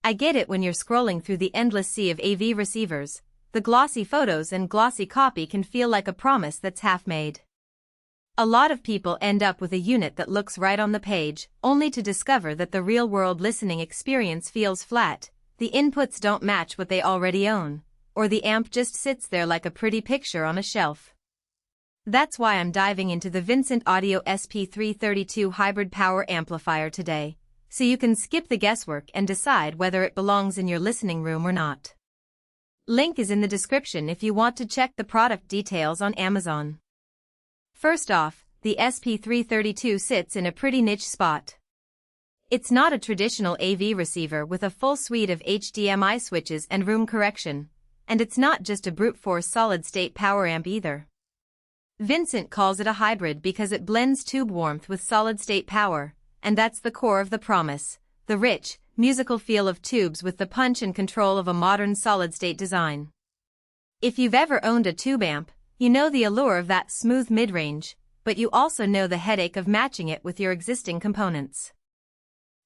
I get it when you're scrolling through the endless sea of AV receivers. The glossy photos and glossy copy can feel like a promise that's half-made. A lot of people end up with a unit that looks right on the page, only to discover that the real-world listening experience feels flat, the inputs don't match what they already own, or the amp just sits there like a pretty picture on a shelf. That's why I'm diving into the Vincent Audio SP332 Hybrid Power Amplifier today, so you can skip the guesswork and decide whether it belongs in your listening room or not. Link is in the description if you want to check the product details on Amazon. First off, the SP332 sits in a pretty niche spot. It's not a traditional AV receiver with a full suite of HDMI switches and room correction, and it's not just a brute force solid-state power amp either. Vincent calls it a hybrid because it blends tube warmth with solid-state power, and that's the core of the promise, the rich, musical feel of tubes with the punch and control of a modern solid-state design. If you've ever owned a tube amp, you know the allure of that smooth mid-range, but you also know the headache of matching it with your existing components.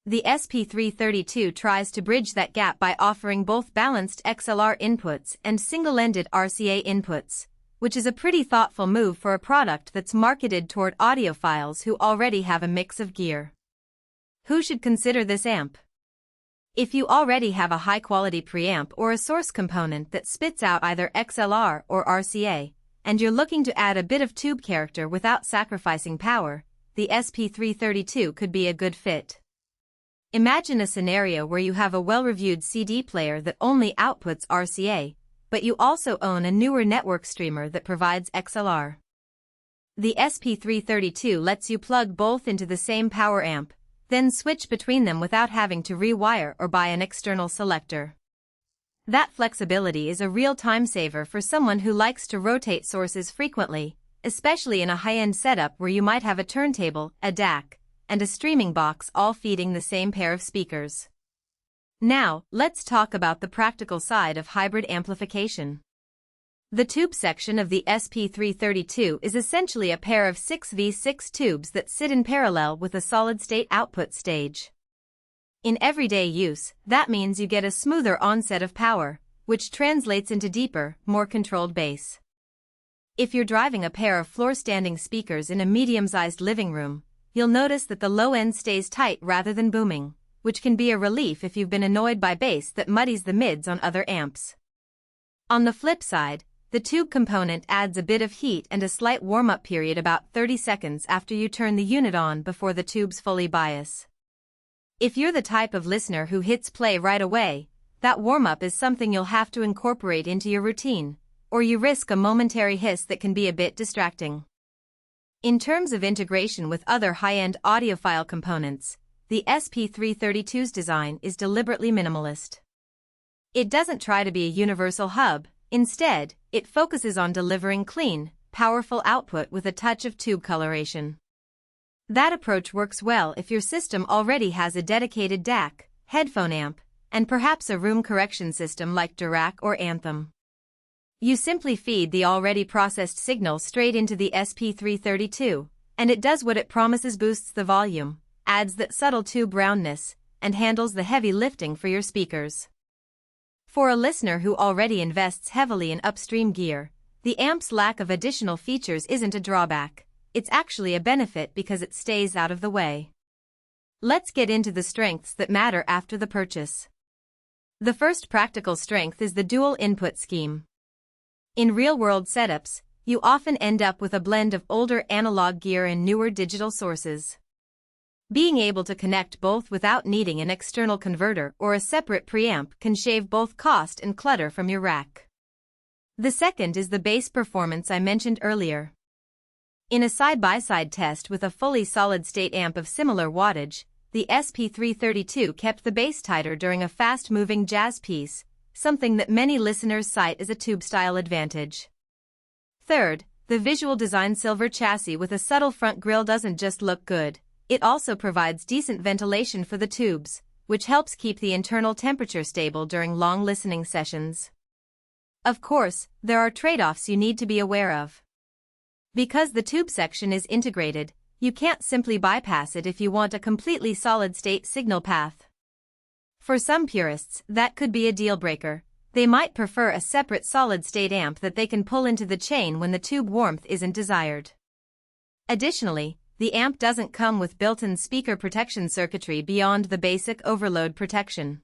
The SP332 tries to bridge that gap by offering both balanced XLR inputs and single-ended RCA inputs, which is a pretty thoughtful move for a product that's marketed toward audiophiles who already have a mix of gear. Who should consider this amp? If you already have a high-quality preamp or a source component that spits out either XLR or RCA, and you're looking to add a bit of tube character without sacrificing power, the SP332 could be a good fit. Imagine a scenario where you have a well-reviewed CD player that only outputs RCA, but you also own a newer network streamer that provides XLR. The SP332 lets you plug both into the same power amp, then switch between them without having to rewire or buy an external selector. That flexibility is a real time saver for someone who likes to rotate sources frequently, especially in a high-end setup where you might have a turntable, a DAC, and a streaming box all feeding the same pair of speakers. Now, let's talk about the practical side of hybrid amplification. The tube section of the SP332 is essentially a pair of 6v6 tubes that sit in parallel with a solid-state output stage. In everyday use, that means you get a smoother onset of power, which translates into deeper, more controlled bass. If you're driving a pair of floor-standing speakers in a medium-sized living room, you'll notice that the low end stays tight rather than booming, which can be a relief if you've been annoyed by bass that muddies the mids on other amps. On the flip side, the tube component adds a bit of heat and a slight warm-up period about 30 seconds after you turn the unit on before the tubes fully bias. If you're the type of listener who hits play right away, that warm-up is something you'll have to incorporate into your routine, or you risk a momentary hiss that can be a bit distracting. In terms of integration with other high-end audiophile components, the SP332's design is deliberately minimalist. It doesn't try to be a universal hub, instead, it focuses on delivering clean, powerful output with a touch of tube coloration. That approach works well if your system already has a dedicated DAC, headphone amp, and perhaps a room correction system like Dirac or Anthem. You simply feed the already processed signal straight into the SP332, and it does what it promises: boosts the volume, adds that subtle tube roundness, and handles the heavy lifting for your speakers. For a listener who already invests heavily in upstream gear, the amp's lack of additional features isn't a drawback, it's actually a benefit because it stays out of the way. Let's get into the strengths that matter after the purchase. The first practical strength is the dual input scheme. In real-world setups, you often end up with a blend of older analog gear and newer digital sources. Being able to connect both without needing an external converter or a separate preamp can shave both cost and clutter from your rack. The second is the bass performance I mentioned earlier. In a side-by-side test with a fully solid-state amp of similar wattage, the SP332 kept the bass tighter during a fast-moving jazz piece, something that many listeners cite as a tube-style advantage. Third, the visual design: silver chassis with a subtle front grille doesn't just look good, it also provides decent ventilation for the tubes, which helps keep the internal temperature stable during long listening sessions. Of course, there are trade-offs you need to be aware of. Because the tube section is integrated, you can't simply bypass it if you want a completely solid-state signal path. For some purists, that could be a deal breaker. They might prefer a separate solid-state amp that they can pull into the chain when the tube warmth isn't desired. Additionally, the amp doesn't come with built-in speaker protection circuitry beyond the basic overload protection.